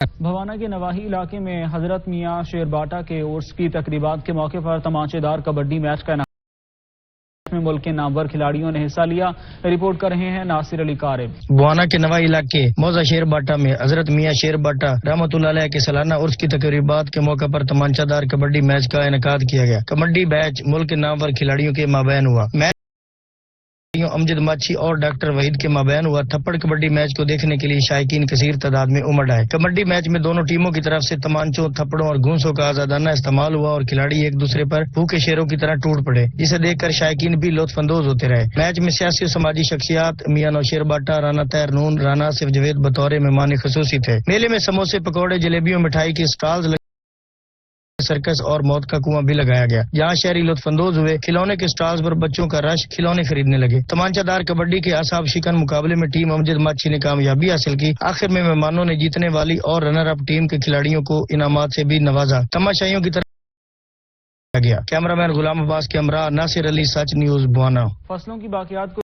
بھوانا کے نواحی علاقے میں حضرت میاں شیر باٹا کے عرس کی تقریبات کے موقع پر تمانچے دار کبڈی میچ کا انعقاد میں ملک کے نامور کھلاڑیوں نے حصہ لیا۔ رپورٹ کر رہے ہیں ناصر علی قارب۔ بھوانا کے نواحی علاقے موزہ شیر باٹا میں حضرت میاں شیر باٹا رحمۃ اللہ علیہ کے سالانہ عرس کی تقریبات کے موقع پر تمانچہ دار کبڈی میچ کا انعقاد کیا گیا۔ کبڈی میچ ملک کے نامور کھلاڑیوں کے مابین ہوا۔ امجد ماچھی اور ڈاکٹر وحید کے مابین ہوا۔ تھپڑ کبڈی میچ کو دیکھنے کے لیے شائقین کثیر تعداد میں امڑ آئے۔ کبڈی میچ میں دونوں ٹیموں کی طرف سے تمانچوں، تھپڑوں اور گھونسوں کا آزادانہ استعمال ہوا اور کھلاڑی ایک دوسرے پر بھوکے شیروں کی طرح ٹوٹ پڑے، جسے دیکھ کر شائقین بھی لطف اندوز ہوتے رہے۔ میچ میں سیاسی و سماجی شخصیات میاں نوشیر باٹا، رانا طاہر نون، رانا آصف جاوید بطور مہمان خصوصی تھے۔ میلے میں سموسے، پکوڑے، جلیبیوں، مٹھائی کی اسٹالز، سرکس اور موت کا کنواں بھی لگایا گیا، جہاں شہری لطف اندوز ہوئے۔ کھلونے کے سٹالز پر بچوں کا رش کھلونے خریدنے لگے۔ تمانچہ دار کبڈی کے اعصاب شکن مقابلے میں ٹیم امجد ماچھی نے کامیابی حاصل کی۔ آخر میں مہمانوں نے جیتنے والی اور رنر اپ ٹیم کے کھلاڑیوں کو انعامات سے بھی نوازا۔ تماشائیوں کی طرف گیا۔ کیمرہ مین غلام عباس کے ہمراہ ناصر علی، سچ نیوز بھوانا۔ فصلوں کی باقیات کو